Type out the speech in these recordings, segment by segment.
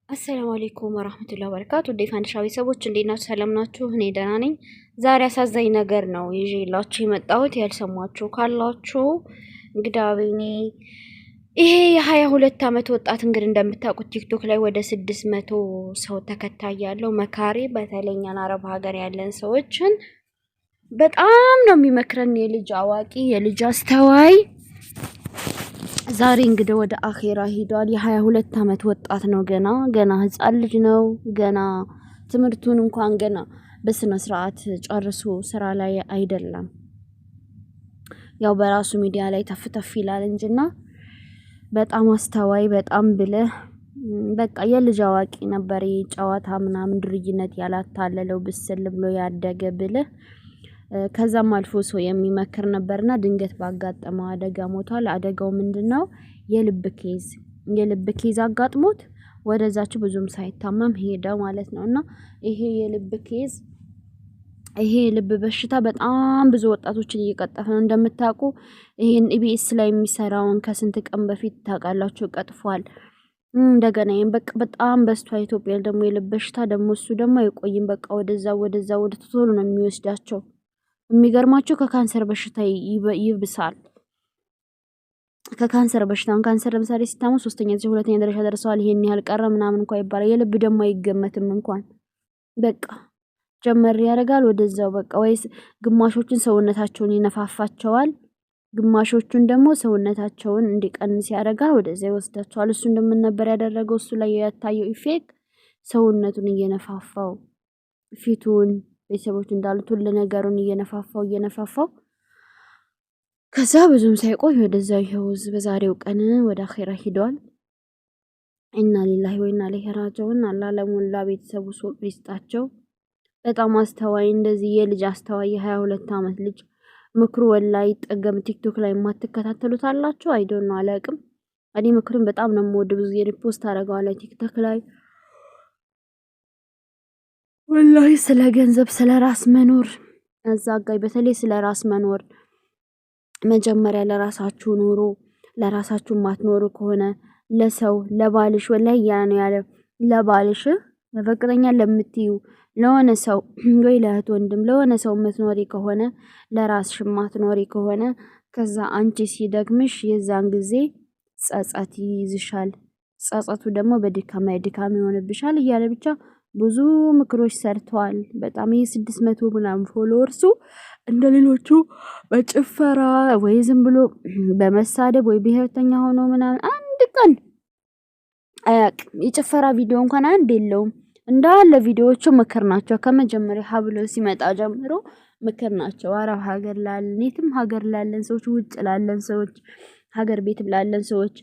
አሰላሙ አለይኩም ወራህመቱላሂ ወበረካቱ። እንዴት አንሻዊ ሰዎች እንዴት ናችሁ? ሰላም ናችሁ? እኔ ደህና ነኝ። ዛሬ አሳዛኝ ነገር ነው ይዤላችሁ የመጣሁት። ያልሰማችሁ ካላችሁ እንግዲህ አቤኔ ይሄ የ22 ዓመት ወጣት እንግዲህ እንደምታውቁት ቲክቶክ ላይ ወደ 600 ሰው ተከታይ ያለው መካሪ፣ በተለይ እኛን አረብ ሀገር ያለን ሰዎችን በጣም ነው የሚመክረን። የልጅ አዋቂ የልጅ አስተዋይ ዛሬ እንግዲህ ወደ አኼራ ሄዷል። የ22 ዓመት ወጣት ነው። ገና ህፃን ልጅ ነው። ገና ትምህርቱን እንኳን ገና በስነ ስርዓት ጨርሶ ስራ ላይ አይደለም። ያው በራሱ ሚዲያ ላይ ተፍተፍ ይላል እንጂና በጣም አስተዋይ በጣም ብልህ በቃ የልጅ አዋቂ ነበር። ጨዋታ ምናምን ድርጅነት ያላታለለው ብስል ብሎ ያደገ ብልህ ከዛም አልፎ ሰው የሚመክር ነበርና ድንገት ባጋጠመው አደጋ ሞቷል። አደጋው ምንድነው? የልብ ኬዝ አጋጥሞት ወደዛች ብዙም ሳይታመም ሄደ ማለት ነውና ይሄ የልብ በሽታ በጣም ብዙ ወጣቶችን እየቀጠፈ ነው። እንደምታውቁ ይሄን ኢቢኤስ ላይ የሚሰራውን ከስንት ቀን በፊት ታውቃላችሁ ቀጥፏል። እንደገና ይሄን በቃ በጣም በስቷ ኢትዮጵያ ደግሞ የልብ በሽታ ደግሞ እሱ ደግሞ አይቆይም። በቃ ወደ ቶሎ ነው የሚወስዳቸው። የሚገርማችሁ ከካንሰር በሽታ ይብሳል። ከካንሰር በሽታውን ካንሰር ለምሳሌ ሲታሙ 3ኛ ደረጃ 2ኛ ደረጃ ደርሰዋል። ይሄን ያህል ቀረ ምናምን እንኳን ይባላል። የልብ ደግሞ አይገመትም እንኳን በቃ ጀመር ያደርጋል ወደዛው በቃ ወይስ ግማሾችን ሰውነታቸውን ይነፋፋቸዋል፣ ግማሾቹን ደግሞ ሰውነታቸውን እንዲቀንስ ያደርጋል፣ ወደዛ ይወስዳቸዋል። እሱ እንደምን ነበር ያደረገው? እሱ ላይ ያታየው ኢፌክት ሰውነቱን እየነፋፋው ፊቱን ቤተሰቦች እንዳሉት ሁሉ ነገሩን እየነፋፋው ከዛ ብዙም ሳይቆይ ወደዛ ይኸውዝ በዛሬው ቀን ወደ አኼራ ሂዷል። ኢና ሊላሂ ወኢና ኢለይሂ ራጂዑን። አላህ ለሞላ ቤተሰቡ ሶብር ይስጣቸው። በጣም አስተዋይ እንደዚህ የልጅ አስተዋይ የ22 ዓመት ልጅ ምክሩ ወላይ ጠገም። ቲክቶክ ላይ የማትከታተሉት አላችሁ አይዶን ነው አላቅም። እኔ ምክሩን በጣም ነው የምወደው። ብዙ የሪፖስት አደርጋለሁ ቲክቶክ ላይ ወላሂ ስለ ገንዘብ ስለ ራስ መኖር አዛጋይ በተለይ ስለ ራስ መኖር መጀመሪያ ለራሳችሁ ኑሩ። ለራሳችሁ ማትኖሩ ከሆነ ለሰው ለባልሽ ወላሂ ያ ነው ያለ ለባልሽ ለፍቅረኛ ለምትዩ ለሆነ ሰው ወይ ለእህት ወንድም ለሆነ ሰው የምትኖሪ ከሆነ ለራስሽ ማትኖሪ ከሆነ ከዛ አንቺ ሲደግምሽ የዛን ጊዜ ጸጸት ይይዝሻል። ጸጸቱ ደግሞ በድካም ይሆንብሻል እያለ ብቻ ብዙ ምክሮች ሰርተዋል። በጣም ይሄ 600 ምናምን ፎሎወርሱ እንደሌሎቹ በጭፈራ ወይ ዝም ብሎ በመሳደብ ወይ ብሔርተኛ ሆኖ ምናምን አንድ ቀን አያውቅም። የጭፈራ ቪዲዮ እንኳን አንድ የለውም። እንዳለ ቪዲዮዎቹ ምክር ናቸው። ከመጀመሪያ ሀብሎ ሲመጣ ጀምሮ ምክር ናቸው። አረብ ሀገር ላለን የትም ሀገር ላለን ሰዎች ውጭ ላለን ሰዎች ሀገር ቤት ላለን ሰዎች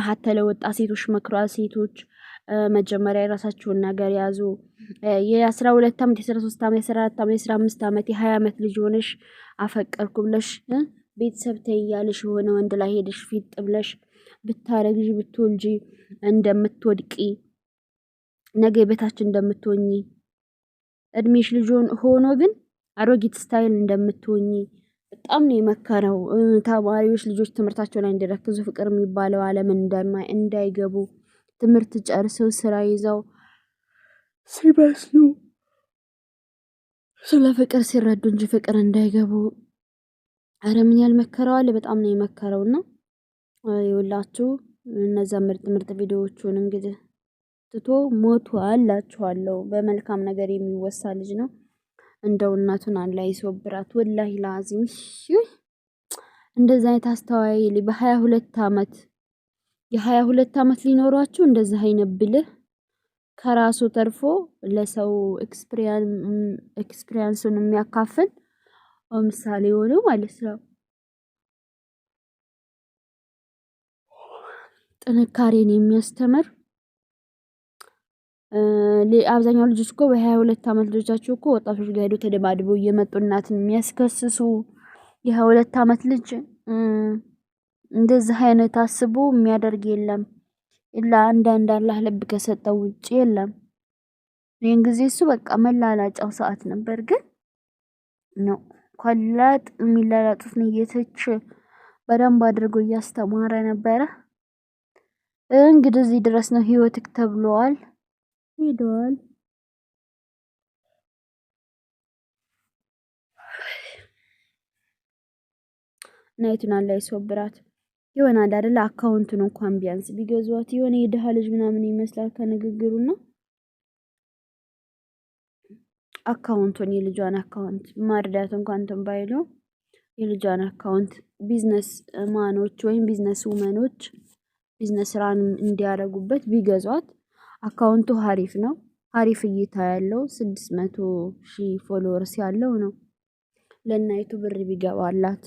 ሀተ ለወጣ ሴቶች መክሯ ሴቶች መጀመሪያ የራሳችሁን ነገር ያዙ። የ12 ዓመት የ13 ዓመት የ14 ዓመት የ15 ዓመት የ20 ዓመት ልጅ ሆነሽ አፈቀርኩ ብለሽ ቤተሰብ ተይያለሽ የሆነ ወንድ ላይ ሄደሽ ፊት ብለሽ ብታረግጂ ብትወልጂ እንደምትወድቂ ነገ ቤታችን እንደምትሆኚ እድሜሽ ልጅ ሆኖ ግን አሮጊት ስታይል እንደምትሆኚ በጣም ነው የመከረው። ተማሪዎች ልጆች ትምህርታቸው ላይ እንዲረክዙ ፍቅር የሚባለው ዓለም እንዳይገቡ ትምህርት ጨርሰው ስራ ይዘው ሲበስሉ ስለ ፍቅር ሲረዱ እንጂ ፍቅር እንዳይገቡ አረ ምን ያልመከረው አለ። በጣም ነው የመከረውና ይውላችሁ እነዛ ምርጥ ቪዲዮዎቹን እንግዲህ ትቶ ሞቷል አላችኋለሁ። በመልካም ነገር የሚወሳ ልጅ ነው። እንደው እናቱን አላህ ይሶብራት ወላሂ ላዚም። እንደዛ አይነት አስተዋይ በ22 ዓመት የ22 ዓመት ሊኖራችሁ እንደዚህ አይነት ብልህ ከራሱ ተርፎ ለሰው ኤክስፒሪያንሱን የሚያካፍል ምሳሌ ሆኖ ማለት ነው። ጥንካሬን የሚያስተምር አብዛኛው ልጆች እኮ በ22 ዓመት ልጆቻቸው እኮ ወጣቶች ጋር ሄዶ ተደባድበው እየመጡ እናትን የሚያስከስሱ የ22 ዓመት ልጅ እንደዚህ አይነት አስቦ የሚያደርግ የለም። ኢላ አንዳንድ አላህ ልብ ከሰጠው ውጪ የለም። ይሄን ጊዜ እሱ በቃ መላላጫው ሰዓት ነበር። ግን ነው ኮላጥ የሚላላጡት ንየተች በደንብ አድርጎ እያስተማረ ነበረ። እንግዲህ እዚህ ድረስ ነው ህይወትክ ተብሏል። ሄደዋል። ናይቱን አላህ ይሶብራት። ይሆናል አይደል? አካውንቱን እንኳን ቢያንስ ቢገዟት የሆነ የድሃ ልጅ ምናምን ይመስላል ከንግግሩና አካውንቱን የልጇን አካውንት ማርዳት እንኳን እንትን ባይሉ የልጇን አካውንት ቢዝነስ ማኖች ወይም ቢዝነስ ውመኖች ቢዝነስ ራን እንዲያደርጉበት ቢገዟት አካውንቱ ሀሪፍ ነው። ሀሪፍ እይታ ያለው 600,000 ፎሎወርስ ያለው ነው። ለናይቱ ብር ቢገባላት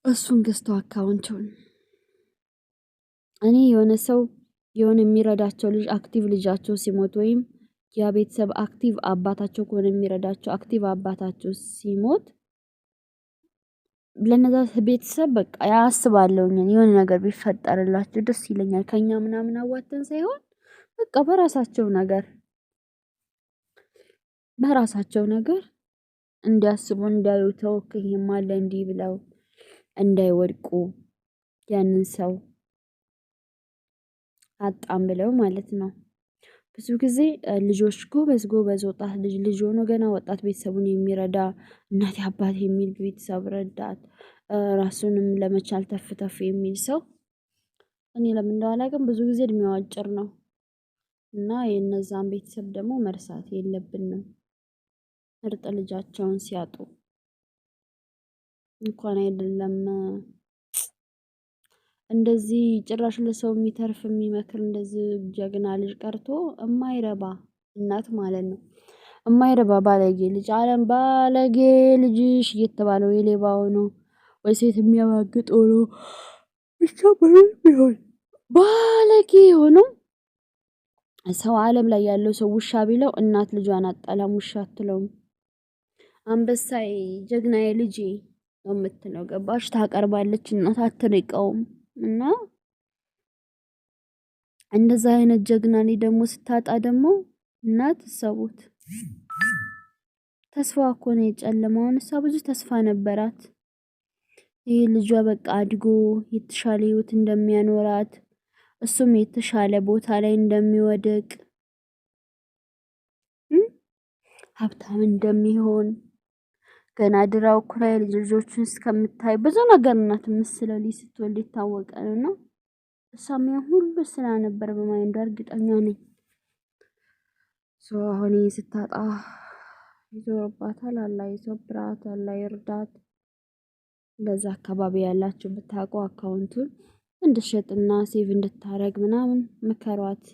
እሱን ገዝተው አካውንቱን እኔ የሆነ ሰው የሆነ የሚረዳቸው ልጅ አክቲቭ ልጃቸው ሲሞት ወይም ያ ቤተሰብ አክቲቭ አባታቸው ከሆነ የሚረዳቸው አክቲቭ አባታቸው ሲሞት ለነዛ ቤተሰብ በቃ ያስባለሁኝ የሆነ ነገር ቢፈጠርላቸው ደስ ይለኛል። ከኛ ምናምን አዋተን ሳይሆን በቃ በራሳቸው ነገር እንዲያስቡ እንዲያዩተው ይሄም አለ እንዲህ ብለው እንዳይወድቁ ያንን ሰው አጣም ብለው ማለት ነው። ብዙ ጊዜ ልጆች ጎበዝ ወጣት ልጅ ሆኖ ገና ወጣት ቤተሰቡን የሚረዳ እናቴ አባት የሚል ቤተሰብ ረዳት ራሱንም ለመቻል ተፍ የሚል ሰው እኔ ለምን እንደው አላውቅም ብዙ ጊዜ እድሜው አጭር ነው። እና የነዛን ቤተሰብ ደግሞ መርሳት የለብንም። ምርጥ ልጃቸውን ሲያጡ እንኳን አይደለም እንደዚህ ጭራሽ ለሰው የሚተርፍ የሚመክር እንደዚህ ጀግና ልጅ ቀርቶ እማይረባ እናት ማለት ነው። እማይረባ ባለጌ ልጅ አለም ባለጌ ልጅሽ እየተባለው የሌባው ነው ወይ ሴት የሚያማግጥ ሆኖ ብቻ ቢሆን ባለጌ ሆኖ ሰው ዓለም ላይ ያለው ሰው ውሻ ቢለው እናት ልጇን አጣላም ውሻ አትለውም። አንበሳዬ ጀግናዬ ልጄ ነው የምትለው። ገባሽ? ታቀርባለች እናት አትንቀውም። እና እንደዛ አይነት ጀግና ላይ ደግሞ ስታጣ ደግሞ እናት ሰውት ተስፋ እኮ ነው የጨለመው። እሷ ብዙ ተስፋ ነበራት። ይሄ ልጇ በቃ አድጎ የተሻለ ህይወት እንደሚያኖራት እሱም የተሻለ ቦታ ላይ እንደሚወድቅ ሀብታም እንደሚሆን ገና ድራው ኩራይ ልጆቹን እስከምታይ ብዙ ነገር እናት ምስለው ልጅ ስትወልድ የታወቀ ነው። እሷም ያን ሁሉ ስለነበር በማይንዷ እርግጠኛ ነኝ። አሁን ስታጣ ይዞርባታል። አላህ ይሶብራት፣ አላህ ይርዳት። በዛ አካባቢ ያላችሁ ብታውቁ አካውንቱን እንድትሸጥና ሴቭ እንድታረግ ምናምን ምከሯት።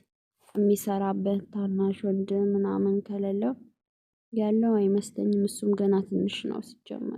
የሚሰራበት ታናሽ ወንድም ምናምን ከሌለው ያለው አይመስለኝም። እሱም ገና ትንሽ ነው ሲጀመር